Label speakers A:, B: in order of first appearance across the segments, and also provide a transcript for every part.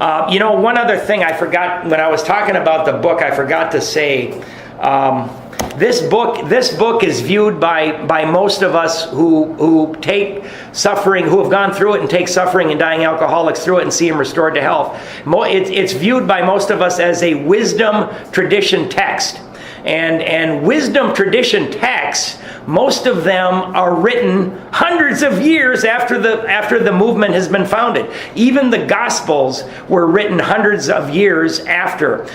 A: One other thing I forgot when I was talking about the book, I forgot to say, this book is viewed by most of us who take suffering, who have gone through it and take suffering and dying alcoholics through it and see them restored to health. It's viewed by most of us as a wisdom tradition text. And wisdom tradition texts, most of them are written hundreds of years after the movement has been founded. Even the Gospels were written hundreds of years after.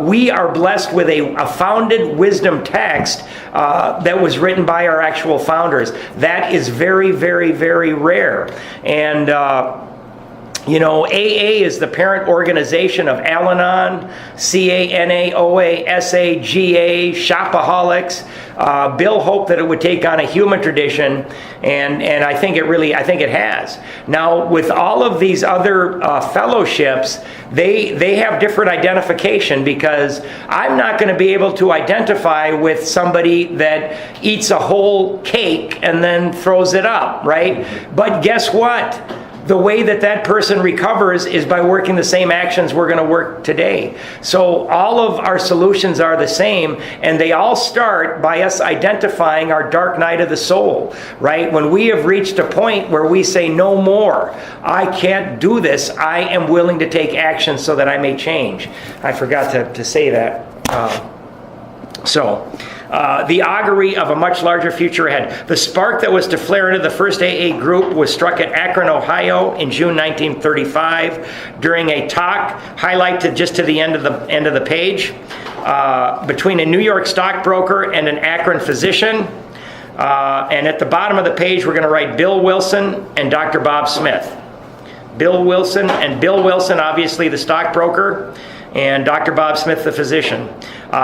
A: We are blessed with a founded wisdom text that was written by our actual founders. That is very, very, very rare. And AA is the parent organization of Al-Anon, CANAOA, SAGA, Shopaholics. Bill hoped that it would take on a human tradition, and I think it has. Now, with all of these other fellowships, they have different identification, because I'm not going to be able to identify with somebody that eats a whole cake and then throws it up, right? But guess what? The way that person recovers is by working the same actions we're going to work today. So all of our solutions are the same, and they all start by us identifying our dark night of the soul, right? When we have reached a point where we say, no more, I can't do this, I am willing to take action so that I may change. I forgot to say that. The augury of a much larger future ahead. The spark that was to flare into the first AA group was struck at Akron, Ohio in June 1935 during a talk highlighted just to the end of the page between a New York stockbroker and an Akron physician. And at the bottom of the page, we're going to write Bill Wilson and Dr. Bob Smith. Bill Wilson, obviously the stockbroker, and Dr. Bob Smith, the physician.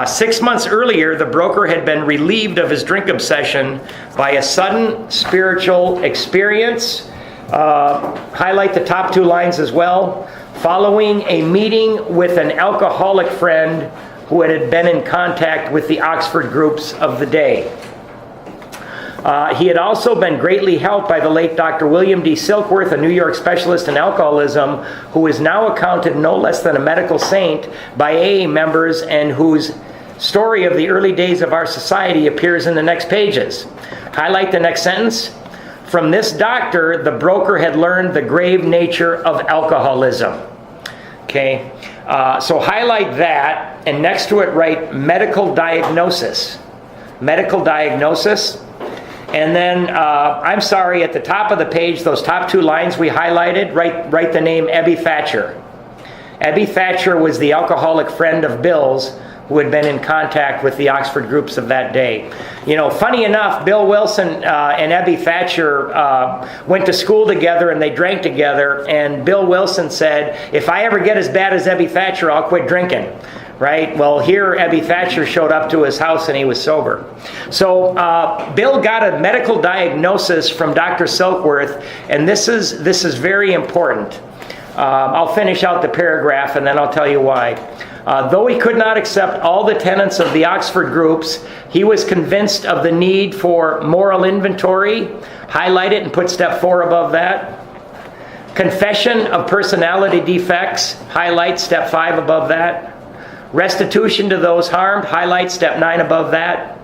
A: 6 months earlier, the broker had been relieved of his drink obsession by a sudden spiritual experience. Highlight the top two lines as well. Following a meeting with an alcoholic friend who had been in contact with the Oxford groups of the day. He had also been greatly helped by the late Dr. William D. Silkworth, a New York specialist in alcoholism, who is now accounted no less than a medical saint by AA members, and whose story of the early days of our society appears in the next pages. Highlight the next sentence. From this doctor, the broker had learned the grave nature of alcoholism. Okay, so highlight that, and next to it write medical diagnosis. Medical diagnosis. And then, I'm sorry, at the top of the page, those top two lines we highlighted, write the name Ebby Thatcher. Ebby Thatcher was the alcoholic friend of Bill's who had been in contact with the Oxford groups of that day. Funny enough, Bill Wilson and Ebby Thatcher went to school together and they drank together, and Bill Wilson said, if I ever get as bad as Ebby Thatcher, I'll quit drinking. Right? Well, here Ebby Thatcher showed up to his house and he was sober. So Bill got a medical diagnosis from Dr. Silkworth, and this is very important. I'll finish out the paragraph and then I'll tell you why. Though he could not accept all the tenets of the Oxford groups, he was convinced of the need for moral inventory. Highlight it and put step 4 above that. Confession of personality defects. Highlight step 5 above that. Restitution to those harmed, highlight step 9 above that.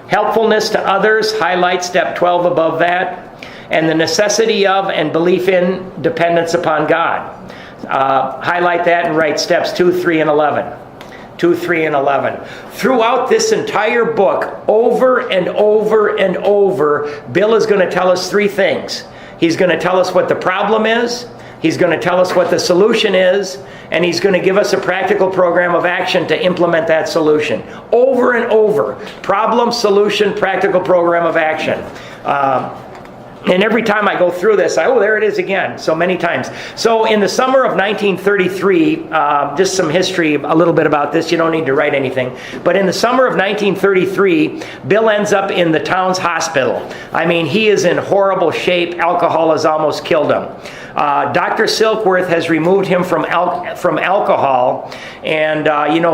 A: Helpfulness to others, highlight step 12 above that. And the necessity of and belief in dependence upon God. Highlight that and write steps 2, 3, and 11. 2, 3, and 11. Throughout this entire book, over and over and over, Bill is going to tell us 3 things. He's going to tell us what the problem is. He's going to tell us what the solution is, and he's going to give us a practical program of action to implement that solution. Over and over. Problem, solution, practical program of action. And every time I go through this, there it is again, so many times. So in the summer of 1933, just some history, a little bit about this, you don't need to write anything. But in the summer of 1933, Bill ends up in the town's hospital. I mean, he is in horrible shape. Alcohol has almost killed him. Dr. Silkworth has removed him from alcohol. And,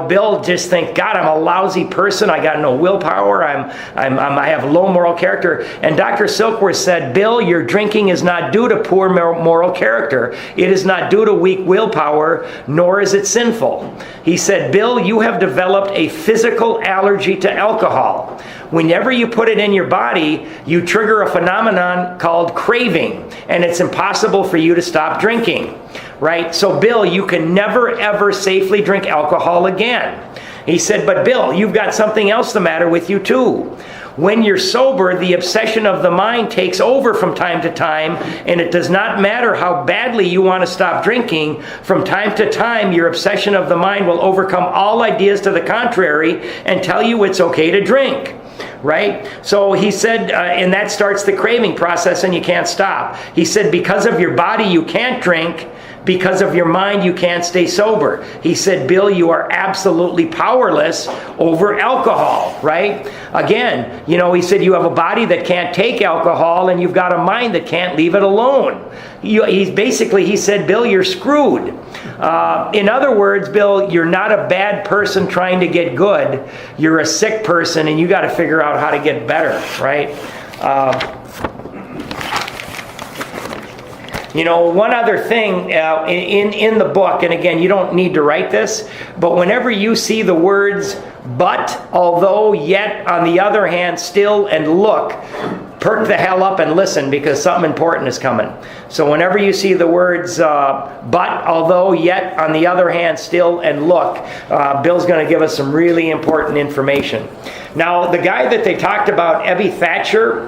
A: Bill just thinks, God, I'm a lousy person. I got no willpower. I have low moral character. And Dr. Silkworth said, Bill, your drinking is not due to poor moral character. It is not due to weak willpower, nor is it sinful. He said, Bill, you have developed a physical allergy to alcohol. Whenever you put it in your body, you trigger a phenomenon called craving, and it's impossible for you to stop drinking, right? So, Bill, you can never, ever safely drink alcohol again. He said, but Bill, you've got something else the matter with you too. When you're sober, the obsession of the mind takes over from time to time, and it does not matter how badly you want to stop drinking. From time to time, your obsession of the mind will overcome all ideas to the contrary and tell you it's okay to drink. Right? So he said, and that starts the craving process and you can't stop. He said, because of your body, you can't drink. Because of your mind, you can't stay sober. He said, Bill, you are absolutely powerless over alcohol, right? Again, he said you have a body that can't take alcohol and you've got a mind that can't leave it alone. He said, Bill, you're screwed. In other words, Bill, you're not a bad person trying to get good. You're a sick person and you got to figure out how to get better, right? One other thing in the book, and again, you don't need to write this, but whenever you see the words but, although, yet, on the other hand, still, and look, perk the hell up and listen because something important is coming. So whenever you see the words but, although, yet, on the other hand, still, and look, Bill's going to give us some really important information. Now, the guy that they talked about, Ebby Thatcher,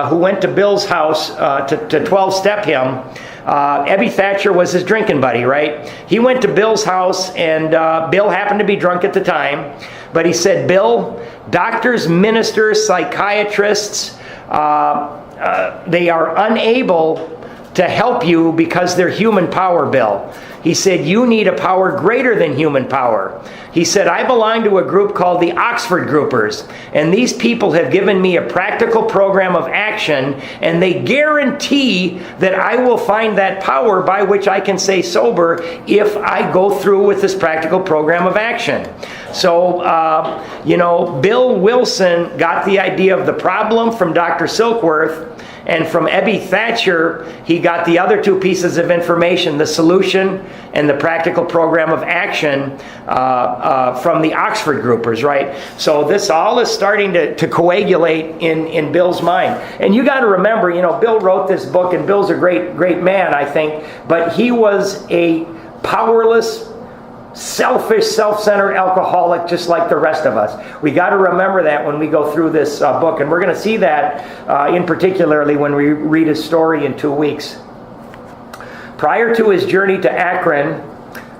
A: who went to Bill's house to 12-step him, Ebby Thatcher was his drinking buddy, right? He went to Bill's house, and Bill happened to be drunk at the time. But he said, Bill, doctors, ministers, psychiatrists, they are unable to help you because they're human power, Bill. He said, you need a power greater than human power. He said, I belong to a group called the Oxford Groupers, and these people have given me a practical program of action, and they guarantee that I will find that power by which I can stay sober if I go through with this practical program of action. So, Bill Wilson got the idea of the problem from Dr. Silkworth, and from Ebby Thatcher, he got the other two pieces of information, the solution and the practical program of action from the Oxford Groupers, right? So this all is starting to coagulate in Bill's mind. And you got to remember, Bill wrote this book, and Bill's a great man, I think, but he was a powerless, selfish, self-centered alcoholic just like the rest of us. We got to remember that when we go through this book, and we're going to see that in particularly when we read his story in 2 weeks. Prior to his journey to Akron,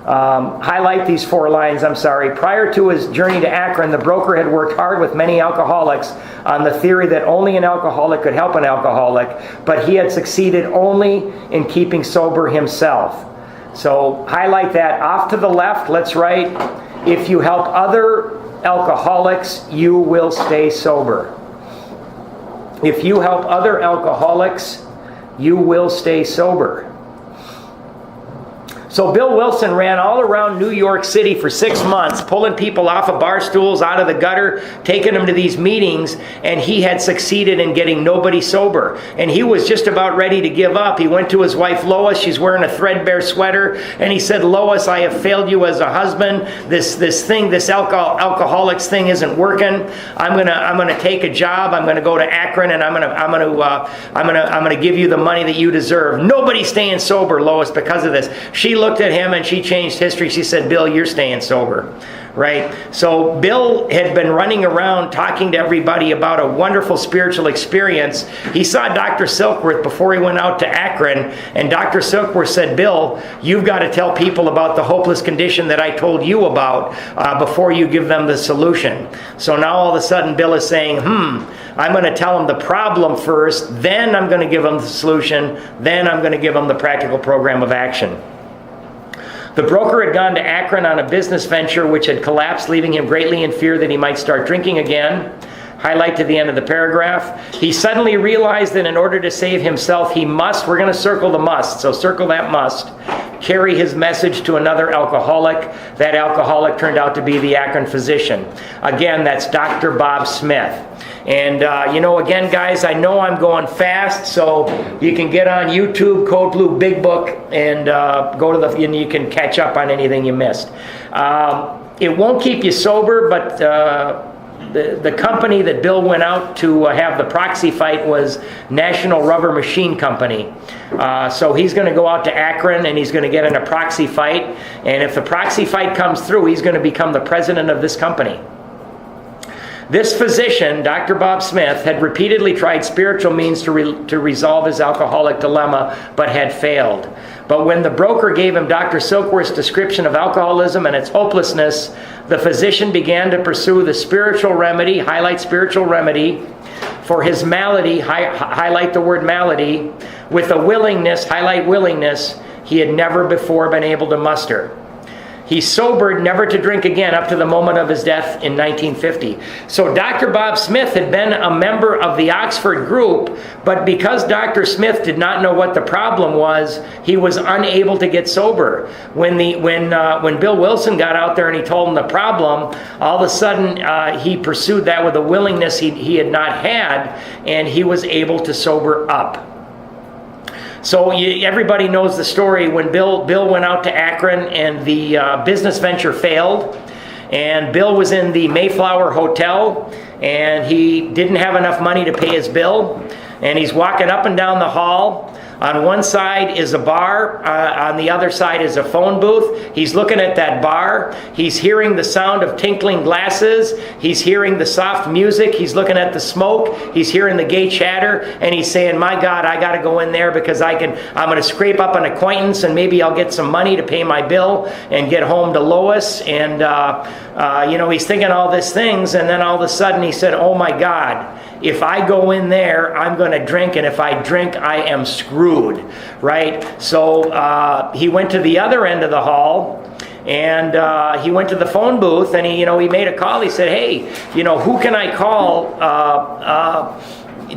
A: highlight these 4 lines, Prior to his journey to Akron, the broker had worked hard with many alcoholics on the theory that only an alcoholic could help an alcoholic, but he had succeeded only in keeping sober himself. So highlight that. Off to the left, let's write, if you help other alcoholics, you will stay sober. If you help other alcoholics, you will stay sober. So Bill Wilson ran all around New York City for 6 months, pulling people off of bar stools, out of the gutter, taking them to these meetings, and he had succeeded in getting nobody sober. And he was just about ready to give up. He went to his wife Lois. She's wearing a threadbare sweater, and he said, Lois, I have failed you as a husband. This alcoholics thing isn't working. I'm gonna take a job. I'm gonna go to Akron, and I'm gonna give you the money that you deserve. Nobody's staying sober, Lois, because of this. She looked at him and she changed history. She said, Bill, you're staying sober, right? So Bill had been running around talking to everybody about a wonderful spiritual experience. He saw Dr. Silkworth before he went out to Akron, and Dr. Silkworth said, Bill, you've got to tell people about the hopeless condition that I told you about before you give them the solution. So now all of a sudden Bill is saying, I'm going to tell them the problem first, then I'm going to give them the solution, then I'm going to give them the practical program of action. The broker had gone to Akron on a business venture which had collapsed, leaving him greatly in fear that he might start drinking again. highlight to the end of the paragraph. He suddenly realized that in order to save himself, he must, we're going to circle the must, so circle that must, carry his message to another alcoholic. That alcoholic turned out to be the Akron physician. Again, that's Dr. Bob Smith. And, again, guys, I know I'm going fast, so you can get on YouTube, Code Blue Big Book, and and you can catch up on anything you missed. It won't keep you sober, but the company that Bill went out to have the proxy fight was National Rubber Machine Company. So he's going to go out to Akron and he's going to get in a proxy fight. And if the proxy fight comes through, he's going to become the president of this company. This physician, Dr. Bob Smith, had repeatedly tried spiritual means to resolve his alcoholic dilemma, but had failed. But when the broker gave him Dr. Silkworth's description of alcoholism and its hopelessness, the physician began to pursue the spiritual remedy, highlight spiritual remedy, for his malady, highlight the word malady, with a willingness, highlight willingness, he had never before been able to muster. He sobered never to drink again up to the moment of his death in 1950. So Dr. Bob Smith had been a member of the Oxford group, but because Dr. Smith did not know what the problem was, he was unable to get sober. When Bill Wilson got out there and he told him the problem, all of a sudden he pursued that with a willingness he had not had, and he was able to sober up. So everybody knows the story when Bill went out to Akron and the business venture failed, and Bill was in the Mayflower Hotel and he didn't have enough money to pay his bill, and he's walking up and down the hall. On one side is a bar, on the other side is a phone booth. He's looking at that bar. He's hearing the sound of tinkling glasses. He's hearing the soft music. He's looking at the smoke. He's hearing the gay chatter, and he's saying, "My God, I got to go in there because I'm going to scrape up an acquaintance, and maybe I'll get some money to pay my bill and get home to Lois." And he's thinking all these things, and then all of a sudden he said, "Oh my God, if I go in there, I'm going to drink, and if I drink, I am screwed." Right? So he went to the other end of the hall, and he went to the phone booth, and he made a call. He said, "Hey, who can I call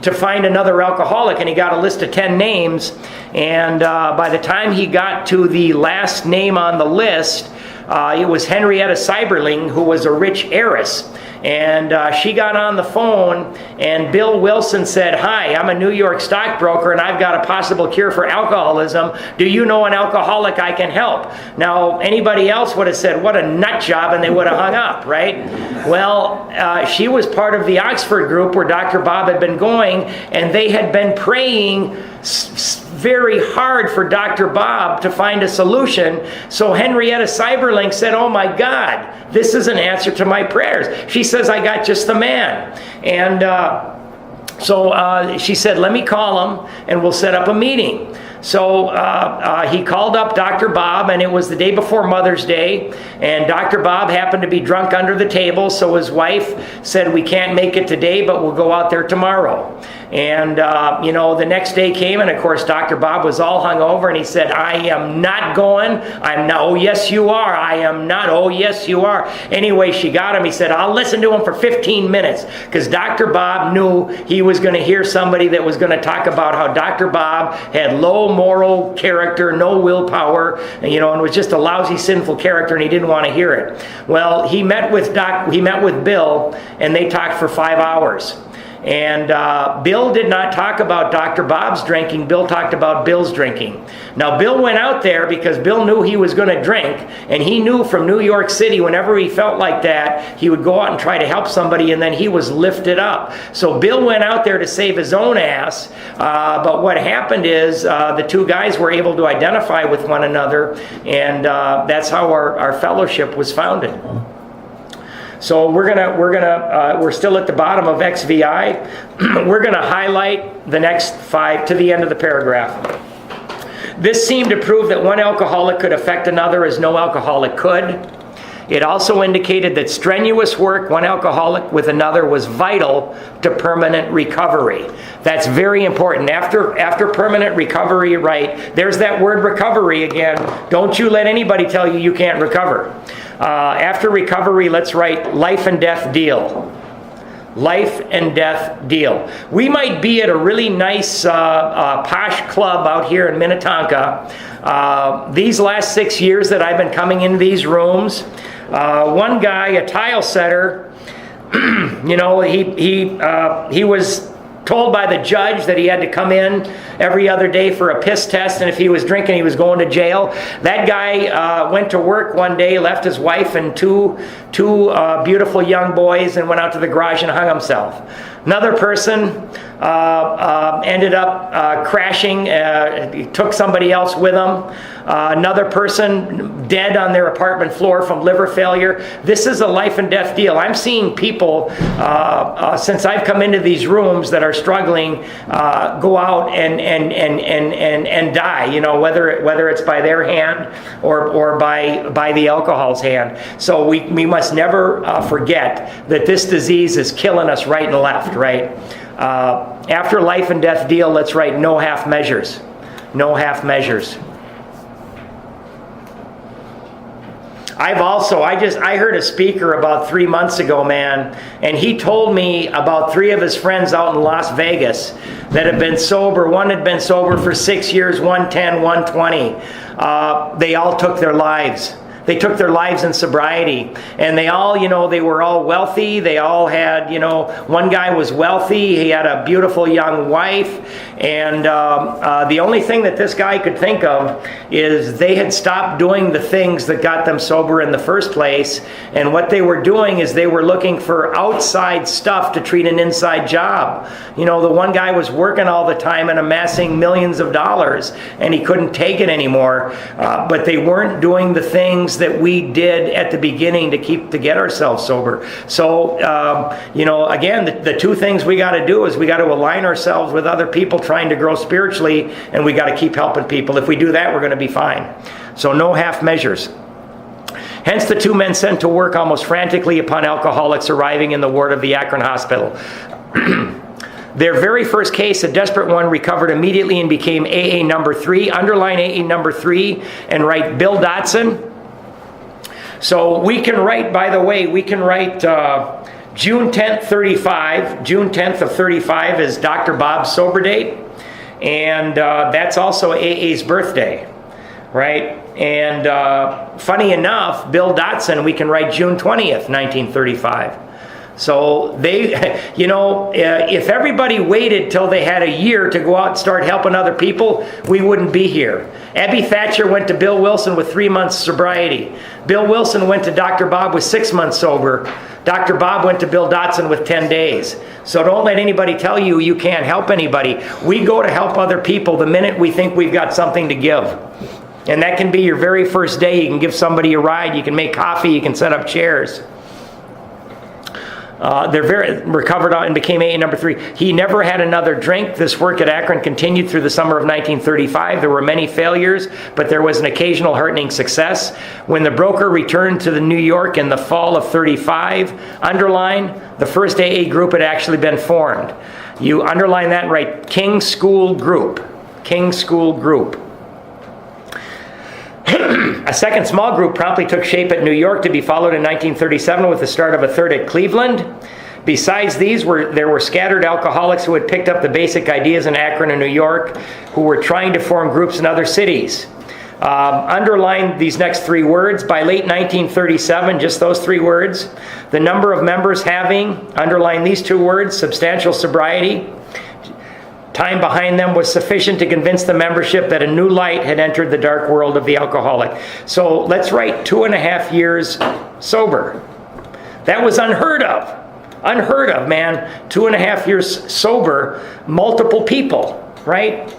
A: to find another alcoholic?" And he got a list of 10 names, and by the time he got to the last name on the list, it was Henrietta Seiberling, who was a rich heiress. And she got on the phone, and Bill Wilson said, "Hi, I'm a New York stockbroker, and I've got a possible cure for alcoholism. Do you know an alcoholic I can help?" Now, anybody else would have said, "What a nut job," and they would have hung up, right? Well, she was part of the Oxford group where Dr. Bob had been going, and they had been praying very hard for Dr. Bob to find a solution. So Henrietta Seiberling said, "Oh my God, this is an answer to my prayers." She says, "I got just the man." And so she said, "Let me call him and we'll set up a meeting." So he called up Dr. Bob, and it was the day before Mother's Day, and Dr. Bob happened to be drunk under the table, so his wife said, "We can't make it today, but we'll go out there tomorrow." And, the next day came, and of course, Dr. Bob was all hungover, and he said, "I am not going. I'm not." "Oh, yes, you are." "I am not." "Oh, yes, you are." Anyway, she got him. He said, "I'll listen to him for 15 minutes, because Dr. Bob knew he was going to hear somebody that was going to talk about how Dr. Bob had low moral character, no willpower, and was just a lousy, sinful character, and he didn't want to hear it. Well, he met with Bill, and they talked for 5 hours. And Bill did not talk about Dr. Bob's drinking. Bill talked about Bill's drinking. Now, Bill went out there because Bill knew he was going to drink, and he knew from New York City, whenever he felt like that, he would go out and try to help somebody, and then he was lifted up. So Bill went out there to save his own ass, but what happened is the two guys were able to identify with one another, and that's how our fellowship was founded. So we're still at the bottom of XVI. We're gonna highlight the next 5 to the end of the paragraph. This seemed to prove that one alcoholic could affect another as no alcoholic could. It also indicated that strenuous work, one alcoholic with another, was vital to permanent recovery. That's very important. After permanent recovery, right, there's that word recovery again. Don't you let anybody tell you you can't recover. After recovery, let's write life and death deal. life and death deal. We might be at a really nice posh club out here in Minnetonka. These last 6 years that I've been coming into these rooms, one guy, a tile setter, you know, he was told by the judge that he had to come in every other day for a piss test, and if he was drinking, he was going to jail. That guy went to work one day, left his wife and two beautiful young boys, and went out to the garage and hung himself. Another person ended up crashing. He took somebody else with him. Another person dead on their apartment floor from liver failure. This is a life and death deal. I'm seeing people since I've come into these rooms that are struggling go out and die. You know, whether it's by their hand or by the alcohol's hand. So we must never forget that this disease is killing us right and left. Right. After life and death deal, let's write no half measures. No half measures. I heard a speaker about 3 months ago, man, and he told me about 3 of his friends out in Las Vegas that have been sober. One had been sober for 6 years, 1 10, 1 20. They all took their lives. They took their lives in sobriety, and they all, you know, they were all wealthy. They all had, you know, one guy was wealthy. He had a beautiful young wife, and the only thing that this guy could think of is they had stopped doing the things that got them sober in the first place, and what they were doing is they were looking for outside stuff to treat an inside job. You know, the one guy was working all the time and amassing millions of dollars, and he couldn't take it anymore, but they weren't doing the things that we did at the beginning to get ourselves sober. So, you know, again, the 2 things we got to do is we got to align ourselves with other people trying to grow spiritually, and we got to keep helping people. If we do that, we're going to be fine. So no half measures. Hence the 2 men sent to work almost frantically upon alcoholics arriving in the ward of the Akron hospital. Their very first case, a desperate one, recovered immediately and became AA number 3. Underline AA number 3 and write Bill Dotson. So we can write, by the way, June 10th, 35. June 10th of 35 is Dr. Bob's sober date. And that's also AA's birthday, right? And funny enough, Bill Dotson, we can write June 20th, 1935. So they, you know, if everybody waited till they had a year to go out and start helping other people, we wouldn't be here. Abby Thatcher went to Bill Wilson with 3 months sobriety. Bill Wilson went to Dr. Bob with 6 months sober. Dr. Bob went to Bill Dotson with 10 days. So don't let anybody tell you you can't help anybody. We go to help other people the minute we think we've got something to give. And that can be your very first day. You can give somebody a ride. You can make coffee. You can set up chairs. They're very recovered and became AA number 3. He never had another drink. This work at Akron continued through the summer of 1935. There were many failures, but there was an occasional heartening success. When the broker returned to the New York in the fall of 35, underline, the first AA group had actually been formed. You underline that and write King School Group. King School Group. A second small group promptly took shape at New York, to be followed in 1937 with the start of a third at Cleveland. Besides these, there were scattered alcoholics who had picked up the basic ideas in Akron and New York, who were trying to form groups in other cities. Underline these next 3 words. By late 1937, just those 3 words, the number of members having, underline these 2 words, substantial sobriety, time behind them was sufficient to convince the membership that a new light had entered the dark world of the alcoholic. So let's write 2.5 years sober. That was unheard of. Unheard of, man. 2.5 years sober, multiple people, right?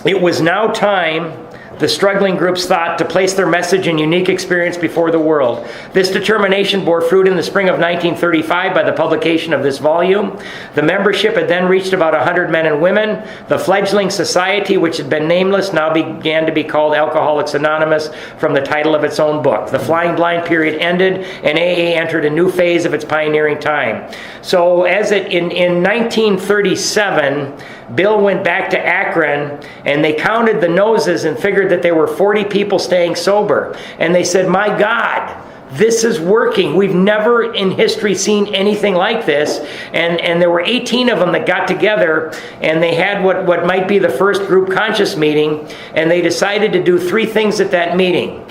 A: It was now time, the struggling groups thought, to place their message and unique experience before the world. This determination bore fruit in the spring of 1935 by the publication of this volume. The membership had then reached about 100 men and women. The fledgling society, which had been nameless, now began to be called Alcoholics Anonymous from the title of its own book. The flying blind period ended, and AA entered a new phase of its pioneering time. So in 1937, Bill went back to Akron, and they counted the noses and figured that there were 40 people staying sober. And they said, my God, this is working. We've never in history seen anything like this. And there were 18 of them that got together, and they had what might be the first group conscious meeting, and they decided to do 3 things at that meeting.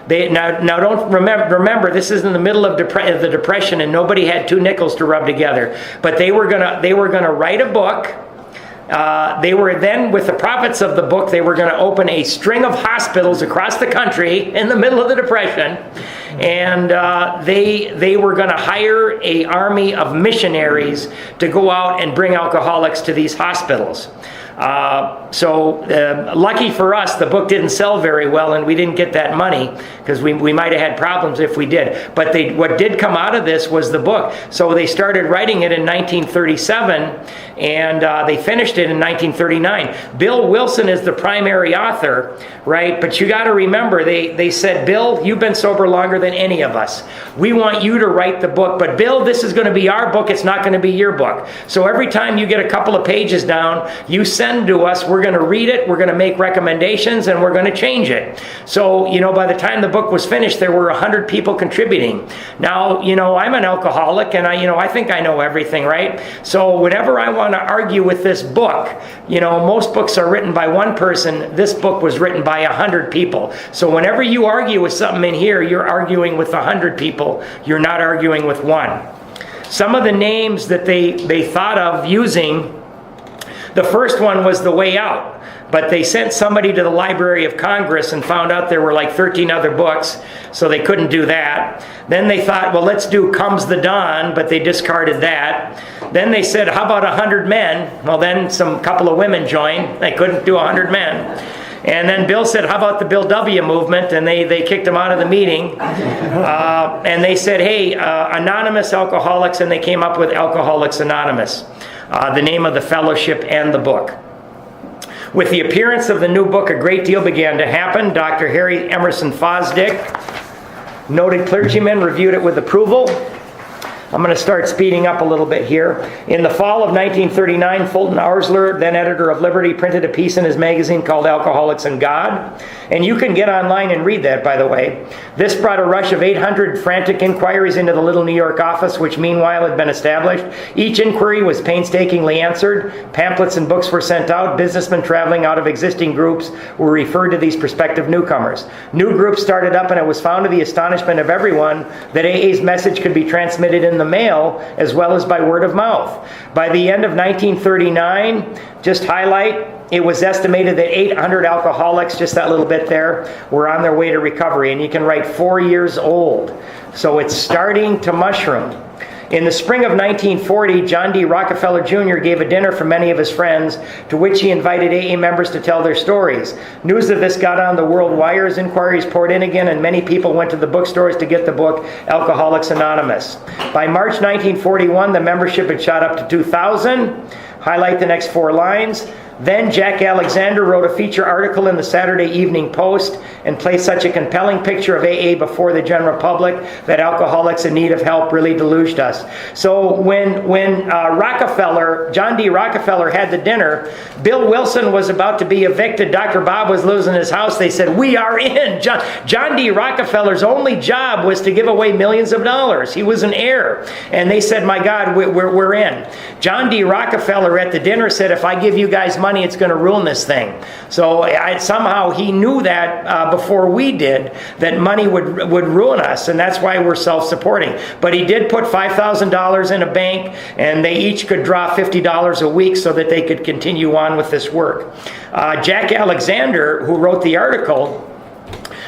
A: Now don't remember this is in the middle of the Depression, and nobody had 2 nickels to rub together. But they were gonna write a book. They were then, with the profits of the book, they were going to open a string of hospitals across the country in the middle of the Depression, and they were going to hire an army of missionaries to go out and bring alcoholics to these hospitals. Lucky for us, the book didn't sell very well, and we didn't get that money, because we might have had problems if we did. But what did come out of this was the book. So they started writing it in 1937, and they finished it in 1939. Bill Wilson is the primary author, right? But you got to remember, they said, Bill, you've been sober longer than any of us. We want you to write the book. But Bill, this is going to be our book. It's not going to be your book. So every time you get a couple of pages down, you send to us, we're going to read it, we're going to make recommendations, and we're going to change it. So, by the time the book was finished, there were 100 people contributing. Now, I'm an alcoholic, and I think I know everything, right? So whenever I want to argue with this book, most books are written by one person. This book was written by 100 people. So whenever you argue with something in here, you're arguing with 100 people. You're not arguing with one. Some of the names that they thought of using, the first one was The Way Out, but they sent somebody to the Library of Congress and found out there were like 13 other books, so they couldn't do that. Then they thought, well, let's do Comes the Dawn, but they discarded that. Then they said, how about 100 Men? Well, then couple of women joined. They couldn't do 100 men. And then Bill said, how about the Bill W. movement? And they kicked him out of the meeting. And they said, hey, Anonymous Alcoholics, and they came up with Alcoholics Anonymous. The name of the fellowship and the book. With the appearance of the new book, a great deal began to happen. Dr. Harry Emerson Fosdick, noted clergyman, reviewed it with approval. I'm going to start speeding up a little bit here. In the fall of 1939, Fulton Arsler, then editor of Liberty, printed a piece in his magazine called Alcoholics and God. And you can get online and read that, by the way. This brought a rush of 800 frantic inquiries into the little New York office, which meanwhile had been established. Each inquiry was painstakingly answered. Pamphlets and books were sent out. Businessmen traveling out of existing groups were referred to these prospective newcomers. New groups started up, and it was found to the astonishment of everyone that AA's message could be transmitted in the mail as well as by word of mouth. By the end of 1939, just highlight, it was estimated that 800 alcoholics, just that little bit there, were on their way to recovery. And you can write 4 years old. So it's starting to mushroom. In the spring of 1940, John D. Rockefeller Jr. gave a dinner for many of his friends, to which he invited AA members to tell their stories. News of this got on the world wires, inquiries poured in again, and many people went to the bookstores to get the book Alcoholics Anonymous. By March 1941, the membership had shot up to 2,000. Highlight the next 4 lines. Then Jack Alexander wrote a feature article in the Saturday Evening Post and placed such a compelling picture of AA before the general public that alcoholics in need of help really deluged us. So when John D. Rockefeller had the dinner, Bill Wilson was about to be evicted. Dr. Bob was losing his house. They said, we are in. John D. Rockefeller's only job was to give away millions of dollars. He was an heir. And they said, my God, we're in. John D. Rockefeller at the dinner said, if I give you guys money, it's going to ruin this thing. So somehow he knew that before we did, that money would ruin us, and that's why we're self-supporting. But he did put $5,000 in a bank, and they each could draw $50 a week so that they could continue on with this work. Jack Alexander, who wrote the article,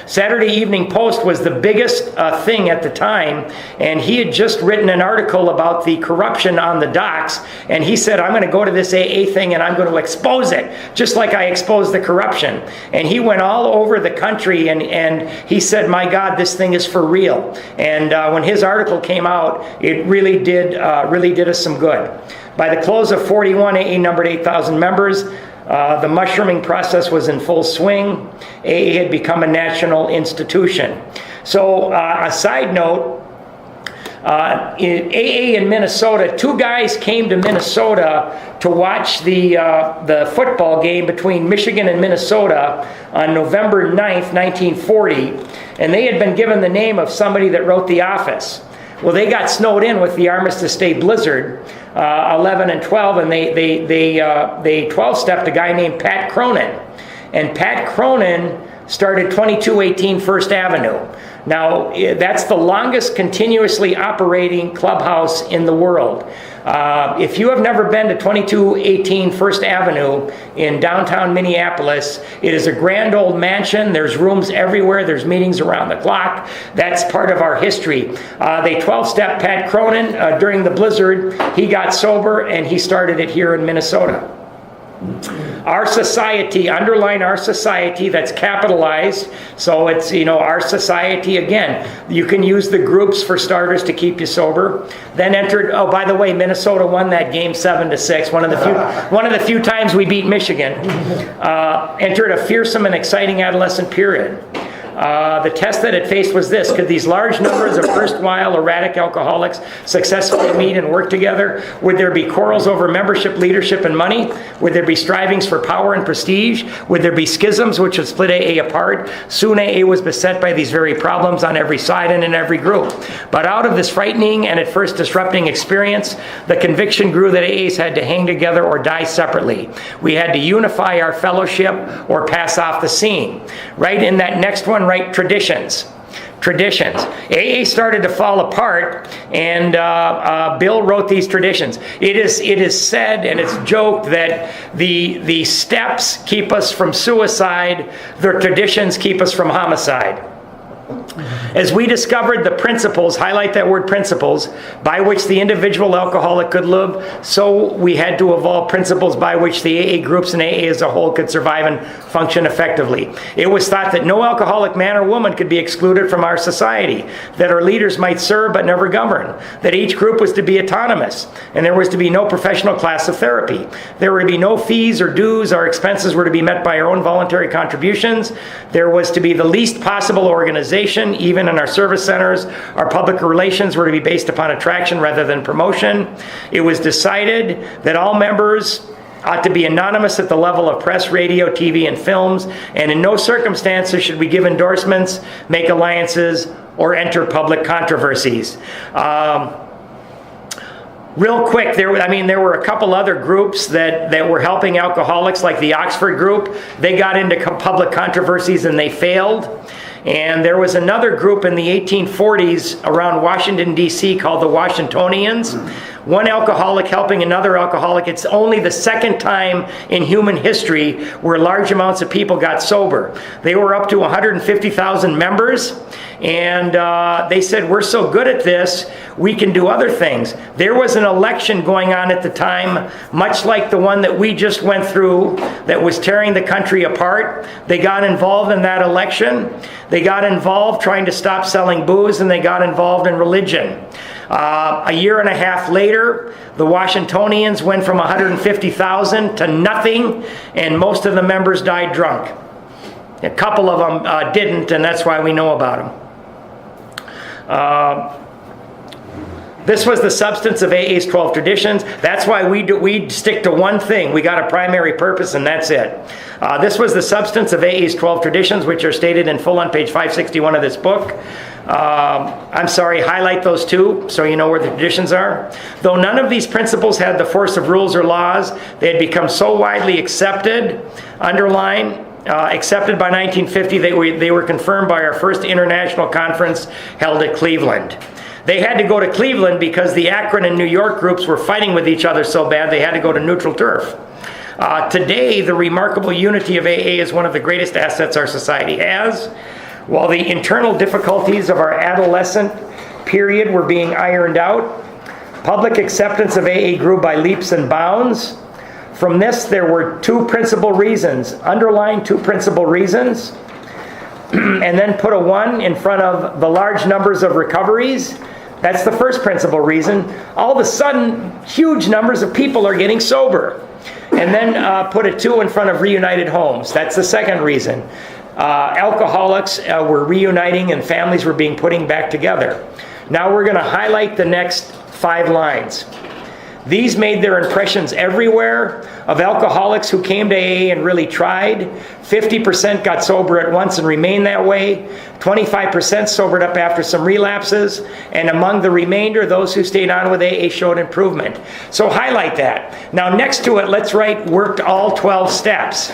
A: Saturday Evening Post was the biggest thing at the time, and he had just written an article about the corruption on the docks, and he said, I'm going to go to this AA thing and I'm going to expose it, just like I exposed the corruption. And he went all over the country, and he said, my God, this thing is for real. And when his article came out, it really did us some good. By the close of 41, AA numbered 8,000 members. The mushrooming process was in full swing. AA had become a national institution. So, a side note, In AA in Minnesota, two guys came to Minnesota to watch the football game between Michigan and Minnesota on November 9th, 1940, and they had been given the name of somebody that wrote The Office. Well, they got snowed in with the Armistice Day blizzard, 11 and 12, and they 12-stepped a guy named Pat Cronin. And Pat Cronin started 2218 First Avenue. Now, that's the longest continuously operating clubhouse in the world. If you have never been to 2218 First Avenue in downtown Minneapolis, it is a grand old mansion. There's rooms everywhere. There's meetings around the clock. That's part of our history. They 12-stepped Pat Cronin during the blizzard. He got sober, and he started it here in Minnesota. Our society, underline our society, that's capitalized. So it's, our society, again, you can use the groups for starters to keep you sober. Then entered, oh, by the way, Minnesota won that game 7-6, one of the few times we beat Michigan. Entered a fearsome and exciting adolescent period. The test that it faced was this: could these large numbers of erstwhile erratic alcoholics successfully meet and work together? Would there be quarrels over membership, leadership, and money? Would there be strivings for power and prestige? Would there be schisms which would split AA apart? Soon AA was beset by these very problems on every side and in every group. But out of this frightening and at first disrupting experience, the conviction grew that AAs had to hang together or die separately. We had to unify our fellowship or pass off the scene. Right in that next one, right, traditions. AA started to fall apart, and Bill wrote these traditions. It is said, and it's joked, that the steps keep us from suicide, the traditions keep us from homicide. As we discovered the principles, highlight that word principles, by which the individual alcoholic could live, so we had to evolve principles by which the AA groups and AA as a whole could survive and function effectively. It was thought that no alcoholic man or woman could be excluded from our society, that our leaders might serve but never govern, that each group was to be autonomous, and there was to be no professional class of therapy. There were to be no fees or dues. Our expenses were to be met by our own voluntary contributions. There was to be the least possible organization. Even in our service centers, our public relations were to be based upon attraction rather than promotion. It was decided that all members ought to be anonymous at the level of press, radio, TV, and films, and in no circumstances should we give endorsements, make alliances, or enter public controversies. Real quick, there were a couple other groups that were helping alcoholics, like the Oxford group. They got into public controversies and they failed. And there was another group in the 1840s around Washington, D.C. called the Washingtonians. One alcoholic helping another alcoholic. It's only the second time in human history where large amounts of people got sober. They were up to 150,000 members, and they said, we're so good at this, we can do other things. There was an election going on at the time, much like the one that we just went through, that was tearing the country apart. They got involved in that election. They got involved trying to stop selling booze, and they got involved in religion. A year and a half later, the Washingtonians went from 150,000 to nothing, and most of the members died drunk. A couple of them didn't, and that's why we know about them. This was the substance of AA's 12 traditions. That's why we stick to one thing. We got a primary purpose, and that's it. This was the substance of AA's 12 traditions, which are stated in full on page 561 of this book. Highlight those two so you know where the traditions are. Though none of these principles had the force of rules or laws, they had become so widely accepted, accepted by 1950, they were confirmed by our first international conference held at Cleveland. They had to go to Cleveland because the Akron and New York groups were fighting with each other so bad they had to go to neutral turf. Today, the remarkable unity of AA is one of the greatest assets our society has. While the internal difficulties of our adolescent period were being ironed out, public acceptance of AA grew by leaps and bounds. From this, there were two principal reasons. Underline two principal reasons, and then put a 1 in front of the large numbers of recoveries. That's the first principal reason. All of a sudden, huge numbers of people are getting sober. And then put a 2 in front of reunited homes. That's the second reason. Alcoholics were reuniting and families were being putting back together. Now we're going to highlight the next 5 lines. These made their impressions everywhere. Of alcoholics who came to AA and really tried, 50% got sober at once and remained that way. 25% sobered up after some relapses. And among the remainder, those who stayed on with AA showed improvement. So highlight that. Now next to it, let's write worked all 12 steps,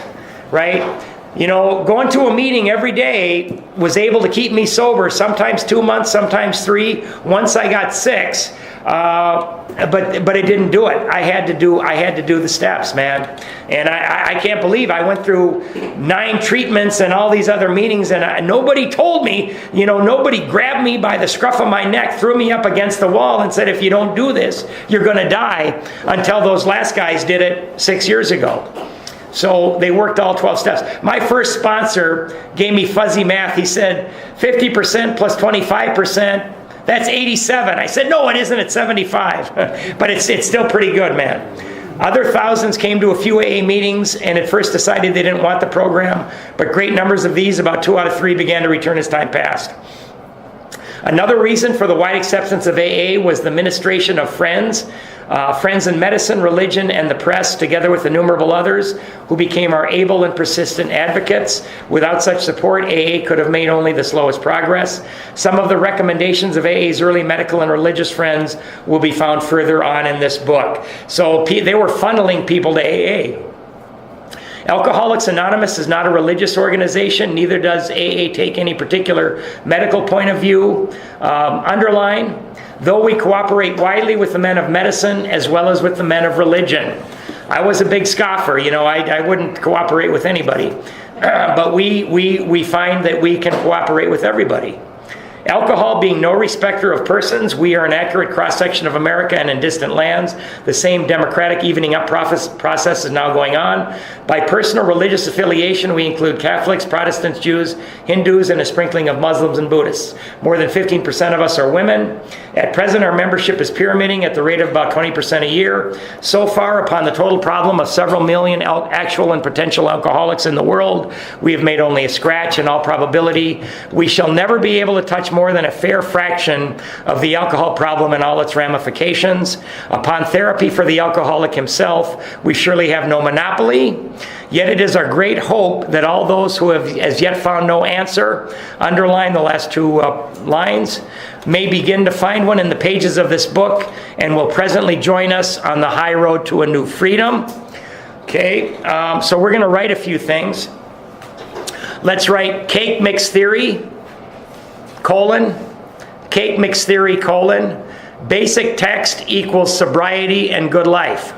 A: right? You know, going to a meeting every day was able to keep me sober, sometimes 2 months, sometimes 3. Once I got 6. But it didn't do it. I had to do the steps, man. And I can't believe I went through 9 treatments and all these other meetings, and nobody told me, you know, nobody grabbed me by the scruff of my neck, threw me up against the wall and said, if you don't do this, you're going to die, until those last guys did it 6 years ago. So they worked all 12 steps. My first sponsor gave me fuzzy math. He said 50% plus 25%. That's 87. I said, no, it isn't. It's 75. But it's still pretty good, man. Other thousands came to a few AA meetings and at first decided they didn't want the program. But great numbers of these, about 2 out of 3, began to return as time passed. Another reason for the wide acceptance of AA was the ministration of friends in medicine, religion, and the press, together with innumerable others who became our able and persistent advocates. Without such support, AA could have made only the slowest progress. Some of the recommendations of AA's early medical and religious friends will be found further on in this book. So they were funneling people to AA. Alcoholics Anonymous is not a religious organization, neither does AA take any particular medical point of view. Underline, though we cooperate widely with the men of medicine as well as with the men of religion. I was a big scoffer, you know, I wouldn't cooperate with anybody. But we find that we can cooperate with everybody. Alcohol being no respecter of persons, we are an accurate cross-section of America and in distant lands. The same democratic evening up process is now going on. By personal religious affiliation, we include Catholics, Protestants, Jews, Hindus, and a sprinkling of Muslims and Buddhists. More than 15% of us are women. At present, our membership is pyramiding at the rate of about 20% a year. So far, upon the total problem of several million actual and potential alcoholics in the world, we have made only a scratch. In all probability, we shall never be able to touch more than a fair fraction of the alcohol problem and all its ramifications. Upon therapy for the alcoholic himself, we surely have no monopoly. Yet it is our great hope that all those who have as yet found no answer, underline the last 2 lines, may begin to find one in the pages of this book and will presently join us on the high road to a new freedom. Okay, so we're going to write a few things. Let's write cake mix theory, cake mix theory, basic text equals sobriety and good life.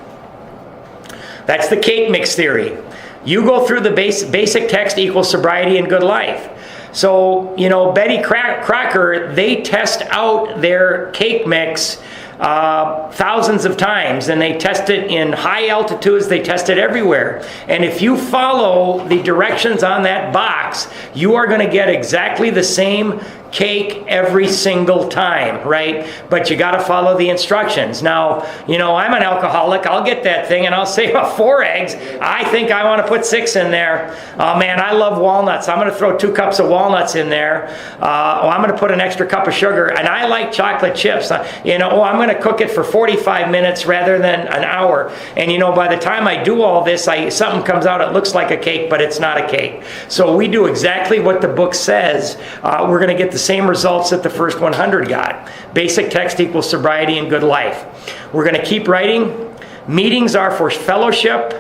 A: That's the cake mix theory. You go through the basic text equals sobriety and good life. So, you know, Betty Crocker, they test out their cake mix thousands of times, and they test it in high altitudes, they test it everywhere. And if you follow the directions on that box, you are going to get exactly the same cake every single time, right? But you got to follow the instructions. Now, you know, I'm an alcoholic. I'll get that thing and I'll say, well, 4 eggs. I think I want to put 6 in there. Oh man, I love walnuts. I'm going to throw 2 cups of walnuts in there. I'm going to put an extra cup of sugar. And I like chocolate chips. You know, I'm going to cook it for 45 minutes rather than an hour. And you know, by the time I do all this, something comes out, it looks like a cake, but it's not a cake. So we do exactly what the book says. We're going to get the same results that the first 100 got. Basic text equals sobriety and good life. We're going to keep writing. Meetings are for fellowship.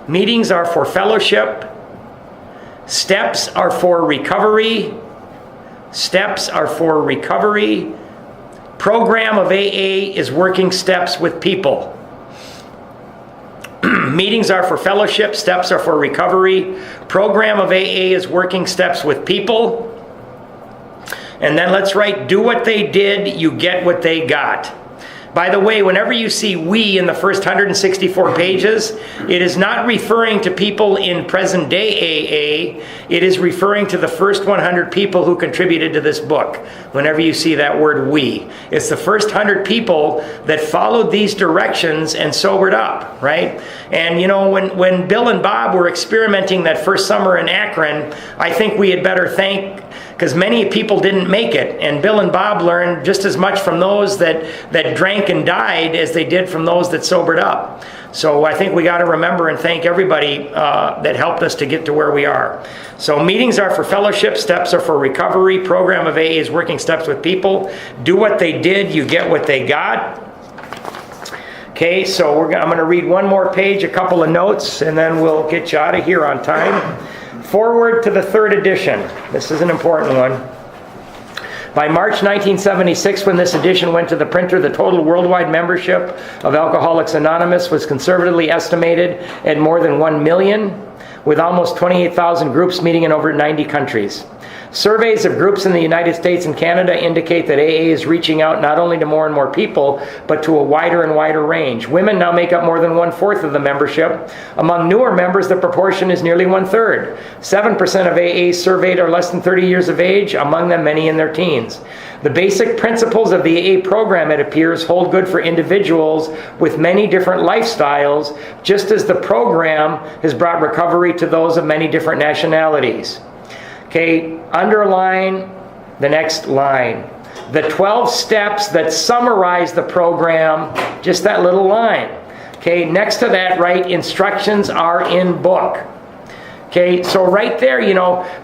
A: Meetings are for fellowship. Steps are for recovery. Steps are for recovery. Program of AA is working steps with people. Meetings are for fellowship. Steps are for recovery. Program of AA is working steps with people. And then let's write, do what they did, you get what they got. By the way, whenever you see we in the first 164 pages, it is not referring to people in present day AA. It is referring to the first 100 people who contributed to this book. Whenever you see that word we, it's the first 100 people that followed these directions and sobered up, right? And you know, when Bill and Bob were experimenting that first summer in Akron, I think we had better thank because many people didn't make it. And Bill and Bob learned just as much from those that drank and died as they did from those that sobered up. So I think we got to remember and thank everybody that helped us to get to where we are. So meetings are for fellowship, steps are for recovery. Program of AA is working steps with people. Do what they did, you get what they got. Okay, so I'm going to read one more page, a couple of notes, and then we'll get you out of here on time. Forward to the third edition. This is an important one. By March 1976, when this edition went to the printer, the total worldwide membership of Alcoholics Anonymous was conservatively estimated at more than 1 million, with almost 28,000 groups meeting in over 90 countries. Surveys of groups in the United States and Canada indicate that AA is reaching out not only to more and more people, but to a wider and wider range. Women now make up more than 1/4 of the membership. Among newer members, the proportion is nearly 1/3. 7% of AAs surveyed are less than 30 years of age, among them many in their teens. The basic principles of the AA program, it appears, hold good for individuals with many different lifestyles, just as the program has brought recovery to those of many different nationalities. Okay, underline the next line. The 12 steps that summarize the program, just that little line. Okay, next to that, write instructions are in book. Okay, so right there,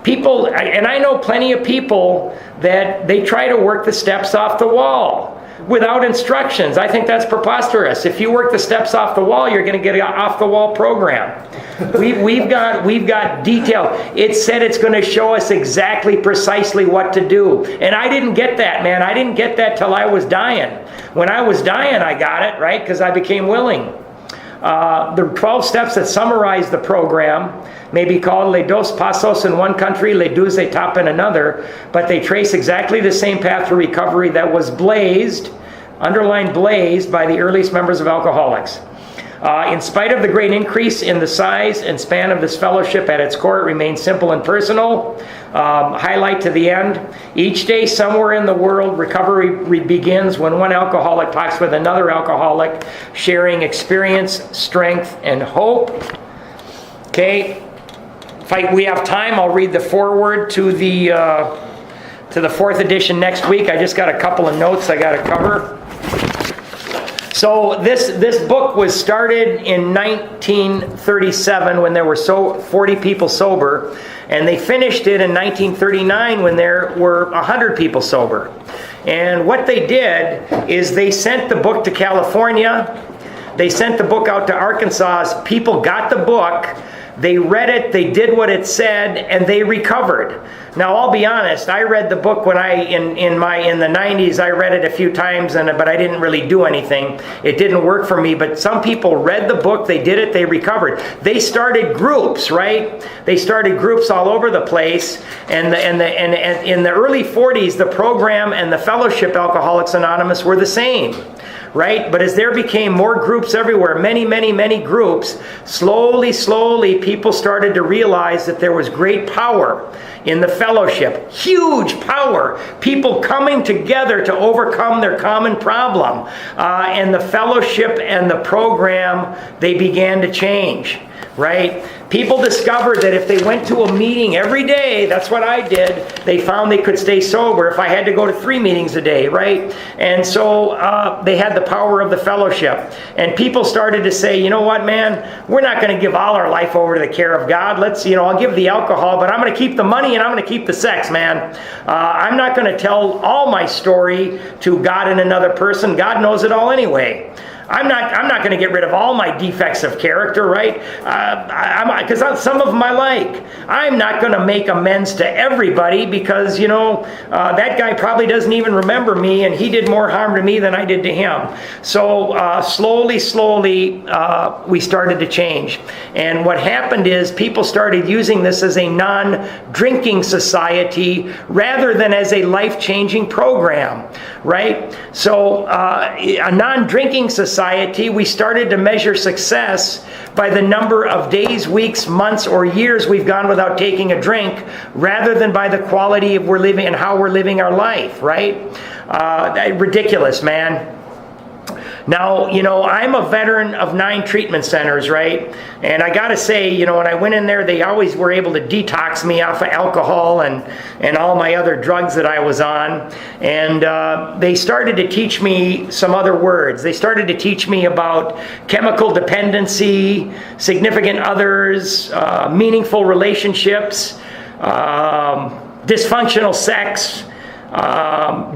A: people, and I know plenty of people that they try to work the steps off the wall without instructions. I think that's preposterous. If you work the steps off the wall, you're going to get an off-the-wall program. We've got detail. It said it's going to show us exactly, precisely what to do. And I didn't get that, man. I didn't get that till I was dying. When I was dying, I got it, right? Because I became willing. The 12 steps that summarize the program may be called Les Dos Passos in one country, Les 12 Étapes in another, but they trace exactly the same path to recovery that was blazed, underlined blazed, by the earliest members of Alcoholics. In spite of the great increase in the size and span of this fellowship, at its core it remains simple and personal. Highlight to the end. Each day somewhere in the world, recovery begins when one alcoholic talks with another alcoholic, sharing experience, strength, and hope. Okay, if we have time, I'll read the foreword to the 4th edition next week. I just got a couple of notes I got to cover. So this book was started in 1937 when there were 40 people sober, and they finished it in 1939 when there were 100 people sober. And what they did is they sent the book to California, they sent the book out to Arkansas, people got the book, they read it, they did what it said, and they recovered. Now, I'll be honest, I read the book when in the 90s, I read it a few times, but I didn't really do anything. It didn't work for me, but some people read the book, they did it, they recovered. They started groups, right? They started groups all over the place, and in the early 40s, the program and the fellowship Alcoholics Anonymous were the same. Right? But as there became more groups everywhere, many groups, slowly, people started to realize that there was great power in the fellowship. Huge power. People coming together to overcome their common problem. And the fellowship and the program, they began to change. Right? People discovered that if they went to a meeting every day, that's what I did, they found they could stay sober if I had to go to 3 meetings a day, right? And so they had the power of the fellowship. And people started to say, you know what, man, we're not going to give all our life over to the care of God. I'll give the alcohol, but I'm going to keep the money and I'm going to keep the sex, man. I'm not going to tell all my story to God and another person. God knows it all anyway. I'm not going to get rid of all my defects of character, right? Because some of them I like. I'm not going to make amends to everybody because, that guy probably doesn't even remember me and he did more harm to me than I did to him. So slowly, we started to change. And what happened is people started using this as a non-drinking society rather than as a life-changing program, right? So a non-drinking society, we started to measure success by the number of days, weeks, months, or years we've gone without taking a drink, rather than by the quality of we're living and how we're living our life, right? Ridiculous, man. Now, I'm a veteran of 9 treatment centers, right? And I got to say, when I went in there, they always were able to detox me off of alcohol and all my other drugs that I was on. And they started to teach me some other words. They started to teach me about chemical dependency, significant others, meaningful relationships, dysfunctional sex,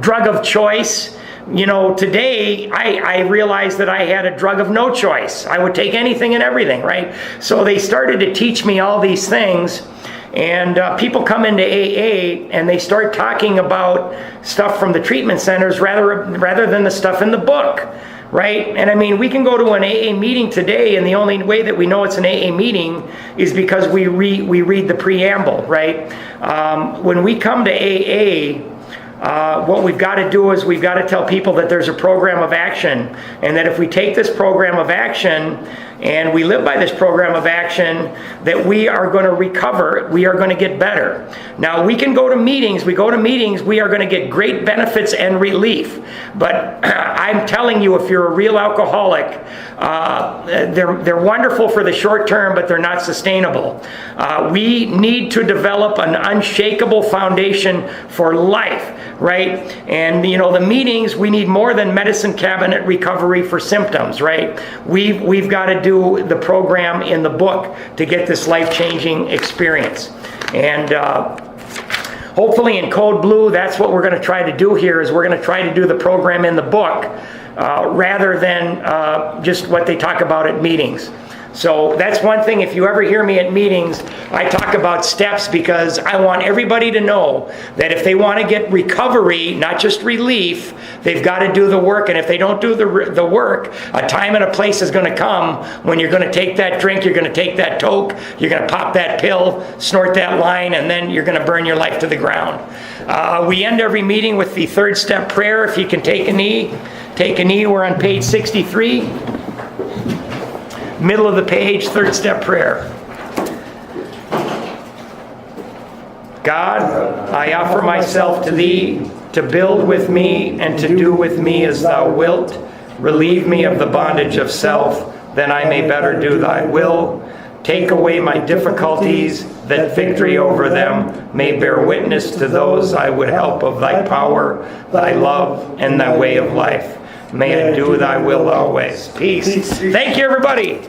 A: drug of choice. Today I realized that I had a drug of no choice. I would take anything and everything, right? So they started to teach me all these things. And people come into AA and they start talking about stuff from the treatment centers rather than the stuff in the book, right? And I mean, we can go to an AA meeting today, and the only way that we know it's an AA meeting is because we read the preamble, right? When we come to AA, what we've got to do is we've got to tell people that there's a program of action, and that if we take this program of action and we live by this program of action, that we are going to recover, we are going to get better. Now, we can go to meetings, we are going to get great benefits and relief. But I'm telling you, if you're a real alcoholic, they're wonderful for the short term, but they're not sustainable. We need to develop an unshakable foundation for life, right? And the meetings, we need more than medicine cabinet recovery for symptoms, right? We've got to do the program in the book to get this life-changing experience. And hopefully in Code Blue, that's what we're going to try to do here, is we're going to try to do the program in the book rather than just what they talk about at meetings. So that's one thing. If you ever hear me at meetings, I talk about steps, because I want everybody to know that if they want to get recovery, not just relief, they've got to do the work. And if they don't do the work, a time and a place is going to come when you're going to take that drink, you're going to take that toke, you're going to pop that pill, snort that line, and then you're going to burn your life to the ground. We end every meeting with the 3rd step prayer. If you can take a knee, take a knee. We're on page 63. Middle of the page, 3rd step prayer. God, I offer myself to Thee to build with me and to do with me as Thou wilt. Relieve me of the bondage of self, that I may better do Thy will. Take away my difficulties, that victory over them may bear witness to those I would help of Thy power, Thy love, and Thy way of life. May I do Thy will always. Peace. Thank you, everybody.